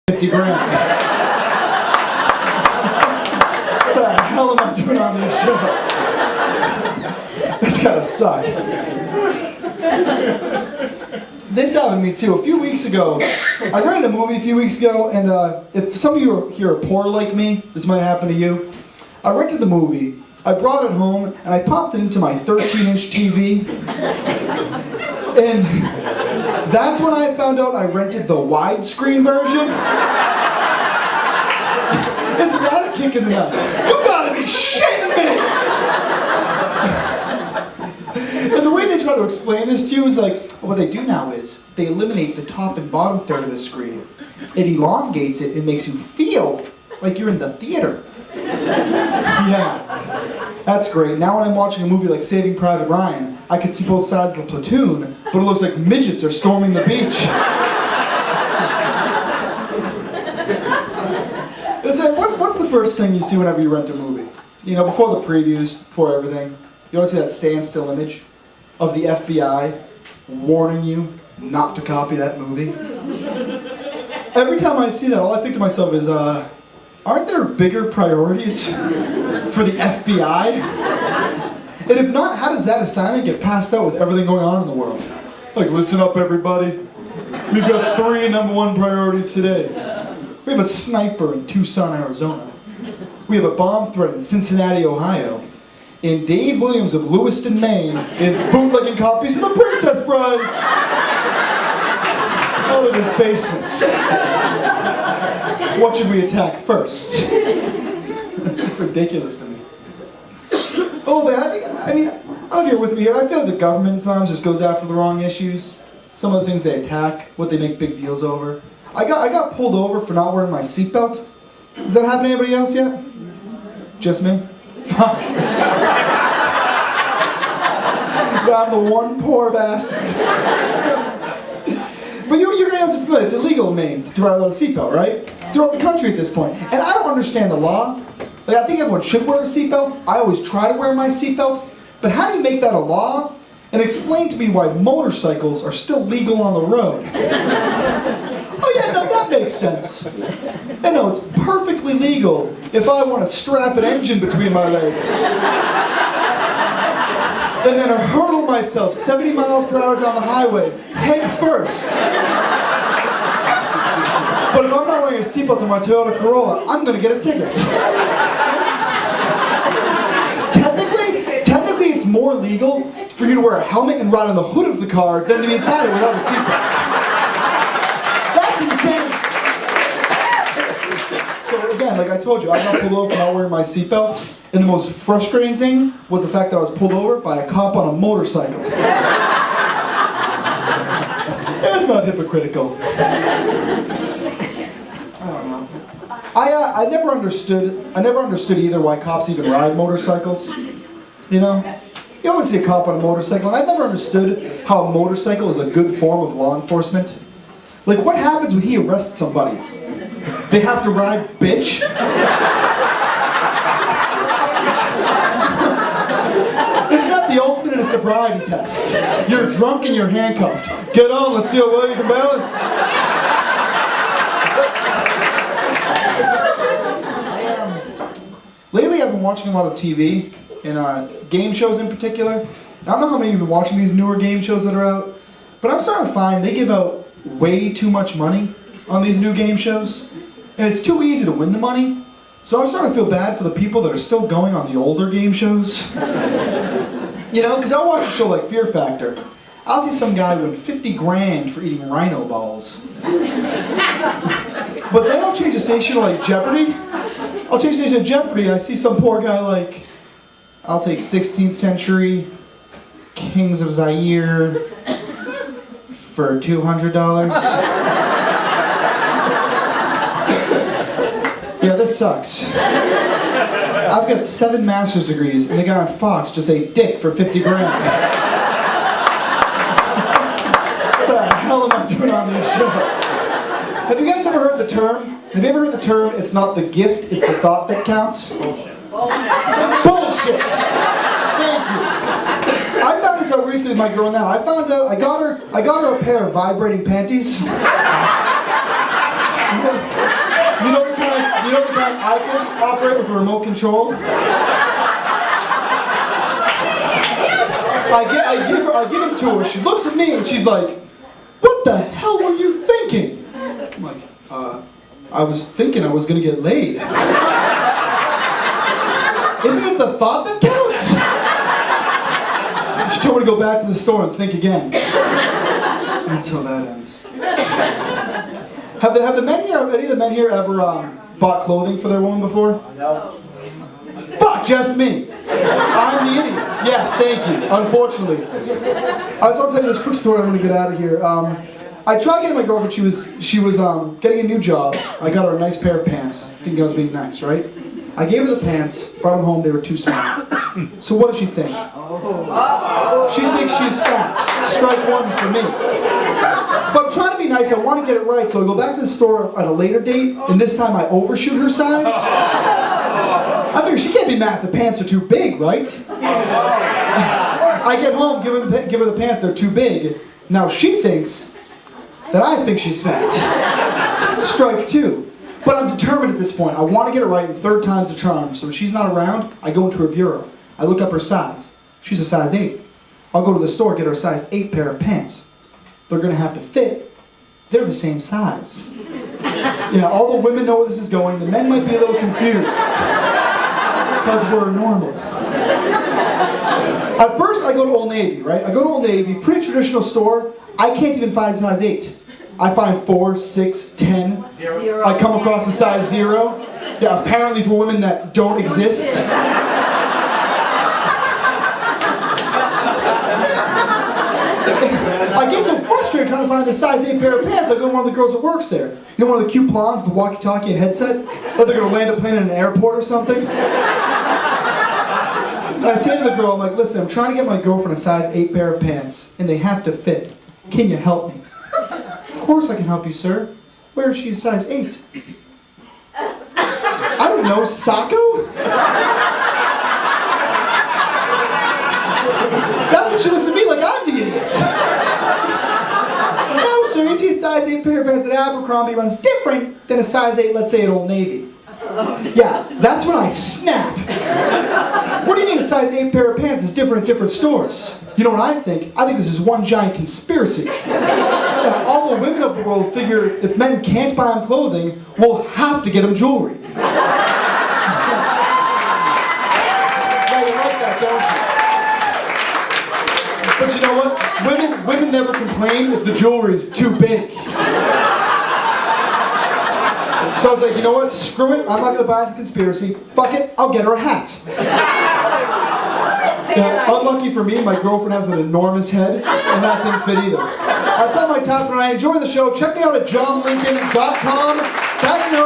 50 grand. What the hell am I doing on this show? That's gotta suck. This happened to me too. A few weeks ago, I rented a movie a few weeks ago, and if some of you here are poor like me, this might happen to you. I rented the movie, I brought it home, and I popped it into my 13-inch TV. And that's when I found out I rented the widescreen version. Isn't that a kick in the nuts? You gotta be shitting me! And the way they try to explain this to you is like, what they do now is they eliminate the top and bottom third of the screen. It elongates it and makes you feel like you're in the theater. Yeah, that's great. Now when I'm watching a movie like Saving Private Ryan, I can see both sides of the platoon, but it looks like midgets are storming the beach. What's the first thing you see whenever you rent a movie? You know, before the previews, before everything, you always see that standstill image of the FBI warning you not to copy that movie. Every time I see that, all I think to myself is, aren't there bigger priorities for the FBI? And if not, how does that assignment get passed out with everything going on in the world? Like, listen up everybody, we've got 3 #1 priorities today. We have a sniper in Tucson, Arizona. We have a bomb threat in Cincinnati, Ohio. And Dave Williams of Lewiston, Maine is bootlegging copies of The Princess Bride out of his basements. What should we attack first? It's just ridiculous to me. Oh, man, I don't know if you're with me here. I feel like the government sometimes just goes after the wrong issues. Some of the things they attack, what they make big deals over. I got pulled over for not wearing my seatbelt. Has that happened to anybody else yet? Just me? Fuck. I'm the one poor bastard. But you guys are familiar, it's illegal in Maine to drive without a seatbelt, right? Throughout the country at this point. And I don't understand the law. Like, I think everyone should wear a seatbelt. I always try to wear my seatbelt. But how do you make that a law? And explain to me why motorcycles are still legal on the road. Oh yeah, no, that makes sense. I know, it's perfectly legal if I want to strap an engine between my legs. And then I hurtle myself 70 miles per hour down the highway, head first. But if I'm not wearing a seatbelt on my Toyota Corolla, I'm going to get a ticket. Technically it's more legal for you to wear a helmet and ride on the hood of the car than to be inside it without a seatbelt. That's insane. So again, like I told you, I got pulled over for not wearing my seatbelt, and the most frustrating thing was the fact that I was pulled over by a cop on a motorcycle. It's not hypocritical. I don't know. I never understood either why cops even ride motorcycles. You know? You always see a cop on a motorcycle, and I never understood how a motorcycle is a good form of law enforcement. Like, what happens when he arrests somebody? They have to ride, bitch? Isn't that the ultimate in a sobriety test? You're drunk and you're handcuffed. Get on, let's see how well you can balance. Lately I've been watching a lot of TV, and game shows in particular. I don't know how many of you have been watching these newer game shows that are out, but I'm starting to find they give out way too much money on these new game shows, and it's too easy to win the money. So I'm starting to feel bad for the people that are still going on the older game shows. You know, because I'll watch a show like Fear Factor. I'll see some guy win 50 grand for eating rhino balls. But then I'll change the station to like Jeopardy. I'll change the station to Jeopardy and I see some poor guy like, I'll take 16th century Kings of Zaire for $200. Yeah, this sucks. I've got 7 master's degrees, and the guy on Fox just ate dick for 50 grand. What the hell am I doing on this show? Have you guys ever heard the term? Have you ever heard the term, it's not the gift, it's the thought that counts? Bullshit. Bullshit! Thank you. I found this out recently with my girl now. I found out, I got her a pair of vibrating panties. You know the kind I can operate with a remote control? I give it to her. She looks at me and she's like, "What the hell were you thinking?" I'm like, I was thinking I was gonna get laid. Isn't it the thought that counts? She told me to go back to the store and think again. That's how that ends. Have the men here, any of the men here ever bought clothing for their woman before? No. Fuck, just me. I'm the idiot. Yes, thank you. Unfortunately. I was going to tell you this quick story. I'm going to get out of here. I tried getting my girlfriend. She was getting a new job. I got her a nice pair of pants. Thinking I was being nice, right? I gave her the pants, brought them home. They were too small. So what did she think? She thinks she's fat. Strike one for me. But I'm trying to be nice. I want to get it right. So I go back to the store at a later date, and this time I overshoot her size. I figure she can't be mad if the pants are too big, right? I get home, give her the pants, they're too big. Now she thinks that I think she's fat. Strike two. But I'm determined at this point. I want to get it right, and third time's the charm. So when she's not around, I go into her bureau. I look up her size. She's a size 8. I'll go to the store, get her a size 8 pair of pants. They're going to have to fit. They're the same size. Yeah, all the women know where this is going. The men might be a little confused. Because we're normal. At first, I go to Old Navy, right? I go to Old Navy, pretty traditional store. I can't even find size 8. I find 4, 6, 10. 0. I come across a size 0. Yeah, apparently for women that don't exist. I get so frustrated trying to find the size 8 pair of pants, I go to one of the girls that works there. You know, one of the cute blondes, the walkie-talkie and headset? Like they're going to land a plane in an airport or something? And I say to the girl, I'm like, "Listen, I'm trying to get my girlfriend a size 8 pair of pants, and they have to fit. Can you help me?" "Of course I can help you, sir. Where is she a size 8? "I don't know, Sacco?" That's when she looks at me like I'm the idiot. "No, sir, you see a size 8 pair of pants at Abercrombie runs different than a size 8, let's say, at Old Navy." Yeah, that's when I snap. "What do you mean a size 8 pair of pants is different at different stores?" You know what I think? I think this is one giant conspiracy. Yeah, all the women of the world figure if men can't buy them clothing, we'll have to get them jewelry. Yeah, you like that, don't you? But you know what? Women never complain if the jewelry is too big. So I was like, you know what? Screw it. I'm not going to buy into the conspiracy. Fuck it. I'll get her a hat. Yeah, unlucky for me, my girlfriend has an enormous head, and that didn't fit either. That's all my time, and I enjoy the show. Check me out at jonlincoln.com. Back in the